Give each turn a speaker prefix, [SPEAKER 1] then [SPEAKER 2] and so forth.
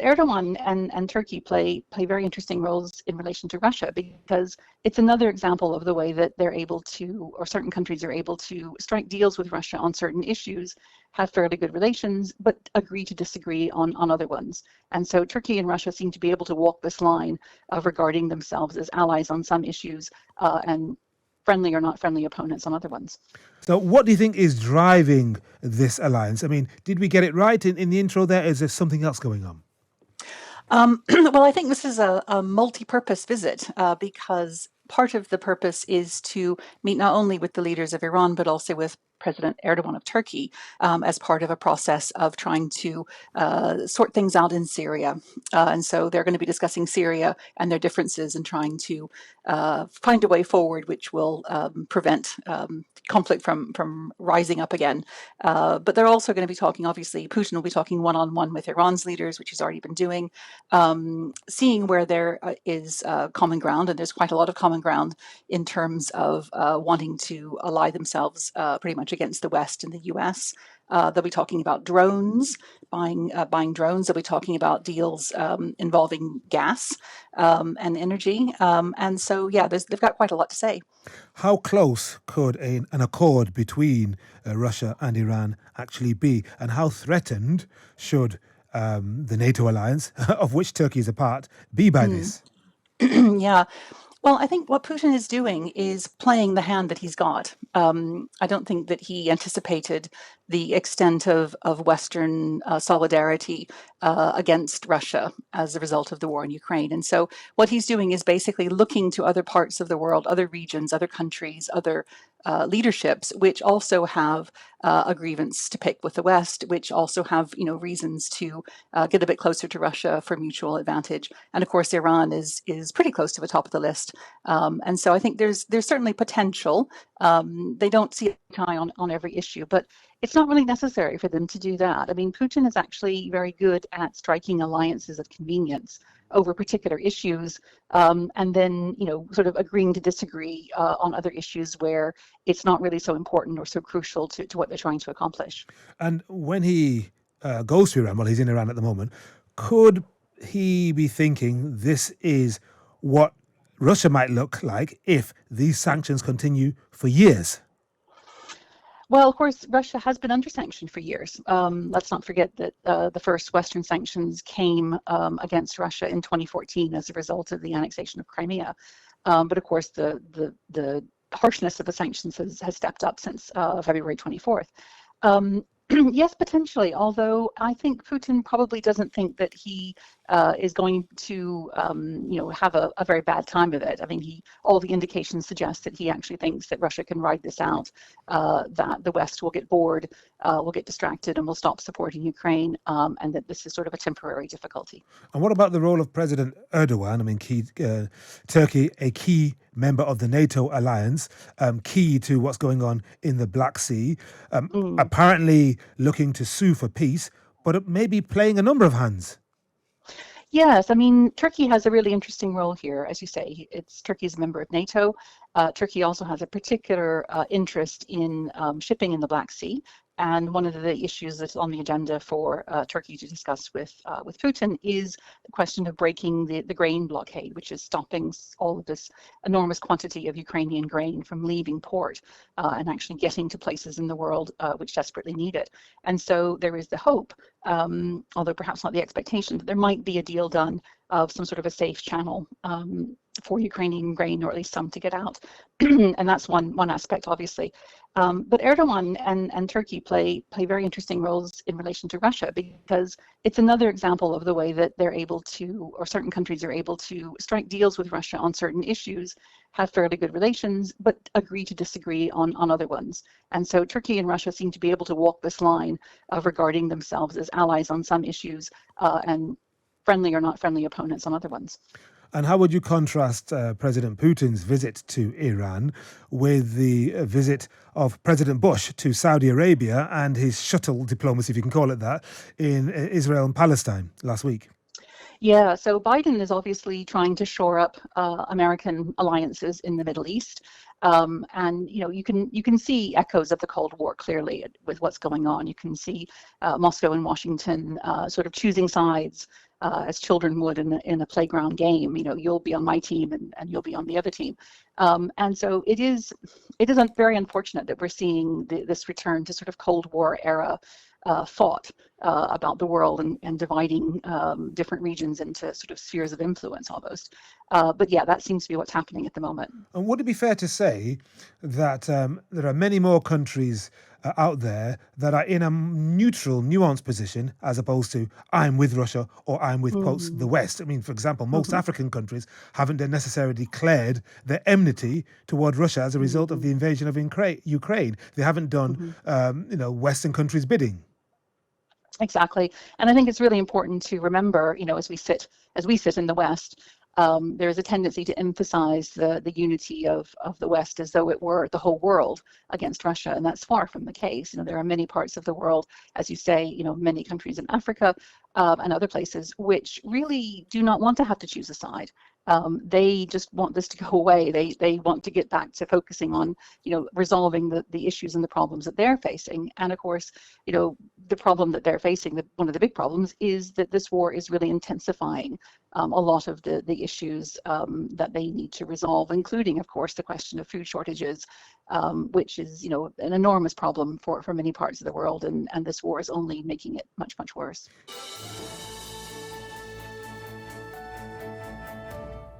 [SPEAKER 1] Erdogan and Turkey play very interesting roles in relation to Russia because it's another example of the way that they're able to, or certain countries are able to, strike deals with Russia on certain issues, have fairly good relations, but agree to disagree on other ones. And so Turkey and Russia seem to be able to walk this line of regarding themselves as allies on some issues and friendly or not friendly opponents on other ones.
[SPEAKER 2] So, what do you think is driving this alliance? I mean, did we get it right in the intro there? Is there something else going on?
[SPEAKER 1] Well, I think this is a multi-purpose visit because part of the purpose is to meet not only with the leaders of Iran, but also with President Erdogan of Turkey as part of a process of trying to sort things out in Syria. And so they're going to be discussing Syria and their differences and trying to find a way forward which will prevent conflict from rising up again. But they're also going to be talking, obviously, Putin will be talking one-on-one with Iran's leaders, which he's already been doing, seeing where there is common ground, and there's quite a lot of common ground in terms of wanting to ally themselves pretty much against the West and the US. They'll be talking about drones, buying drones. They'll be talking about deals involving gas and energy. And so, yeah, they've got quite a lot to say.
[SPEAKER 2] How close could an accord between Russia and Iran actually be? And how threatened should the NATO alliance, of which Turkey is a part, be by this?
[SPEAKER 1] Yeah. Well, I think what Putin is doing is playing the hand that he's got. I don't think that he anticipated the extent of Western solidarity against Russia as a result of the war in Ukraine. And so what he's doing is basically looking to other parts of the world, other regions, other countries, other leaderships, which also have a grievance to pick with the West, which also have, reasons to get a bit closer to Russia for mutual advantage. And of course, Iran is pretty close to the top of the list. And so I think there's certainly potential. They don't see eye on every issue, but it's not really necessary for them to do that. I mean, Putin is actually very good at striking alliances of convenience over particular issues, and then, sort of agreeing to disagree on other issues where it's not really so important or so crucial to what they're trying to accomplish.
[SPEAKER 2] And when he goes to Iran, well, he's in Iran at the moment, could he be thinking this is what Russia might look like if these sanctions continue for years?
[SPEAKER 1] Well, of course, Russia has been under sanction for years. Let's not forget that the first Western sanctions came against Russia in 2014 as a result of the annexation of Crimea. But of course, the harshness of the sanctions has stepped up since February 24th. Yes, potentially, although I think Putin probably doesn't think that he is going to, have a very bad time of it. I mean, all the indications suggest that he actually thinks that Russia can ride this out, that the West will get bored, will get distracted, and will stop supporting Ukraine, and that this is sort of a temporary difficulty.
[SPEAKER 2] And what about the role of President Erdogan? I mean, Turkey, a key member of the NATO alliance, key to what's going on in the Black Sea, apparently looking to sue for peace, but maybe playing a number of hands.
[SPEAKER 1] Yes, I mean, Turkey has a really interesting role here. As you say, Turkey is a member of NATO. Turkey also has a particular interest in shipping in the Black Sea. And one of the issues that's on the agenda for Turkey to discuss with Putin is the question of breaking the grain blockade, which is stopping all of this enormous quantity of Ukrainian grain from leaving port and actually getting to places in the world which desperately need it. And so there is the hope, although perhaps not the expectation, that there might be a deal done of some sort of a safe channel for Ukrainian grain, or at least some to get out. And that's one aspect, obviously. But Erdogan and Turkey play very interesting roles in relation to Russia because it's another example of the way that they're able to, or certain countries are able to, strike deals with Russia on certain issues, have fairly good relations, but agree to disagree on other ones. And so Turkey and Russia seem to be able to walk this line of regarding themselves as allies on some issues and friendly or not friendly opponents on other ones.
[SPEAKER 2] And how would you contrast President Putin's visit to Iran with the visit of President Bush to Saudi Arabia and his shuttle diplomacy, if you can call it that, in Israel and Palestine last week?
[SPEAKER 1] Yeah, so Biden is obviously trying to shore up American alliances in the Middle East, and you can see echoes of the Cold War clearly with what's going on. You can see Moscow and Washington sort of choosing sides as children would in a playground game. You'll be on my team and you'll be on the other team, and so it is very unfortunate that we're seeing this return to sort of Cold War era thought about the world and dividing different regions into sort of spheres of influence almost. But yeah, that seems to be what's happening at the moment.
[SPEAKER 2] And would it be fair to say that there are many more countries out there that are in a neutral, nuanced position as opposed to I'm with Russia or I'm with quotes the
[SPEAKER 1] Mm,
[SPEAKER 2] West? I mean, for example, most
[SPEAKER 1] mhm,
[SPEAKER 2] African countries haven't necessarily declared their enmity toward Russia as a result of
[SPEAKER 1] mhm,
[SPEAKER 2] the invasion of Ukraine. They haven't done,
[SPEAKER 1] mhm.
[SPEAKER 2] Western countries' bidding.
[SPEAKER 1] Exactly. And I think it's really important to remember, as we sit in the West, there is a tendency to emphasize the unity of the West as though it were the whole world against Russia, and that's far from the case. There are many parts of the world, as you say, many countries in Africa and other places which really do not want to have to choose a side. They just want this to go away. They want to get back to focusing on, resolving the issues and the problems that they're facing. And of course, the problem that they're facing, one of the big problems, is that this war is really intensifying a lot of the issues that they need to resolve, including, of course, the question of food shortages, which is, an enormous problem for many parts of the world, and this war is only making it much, much worse.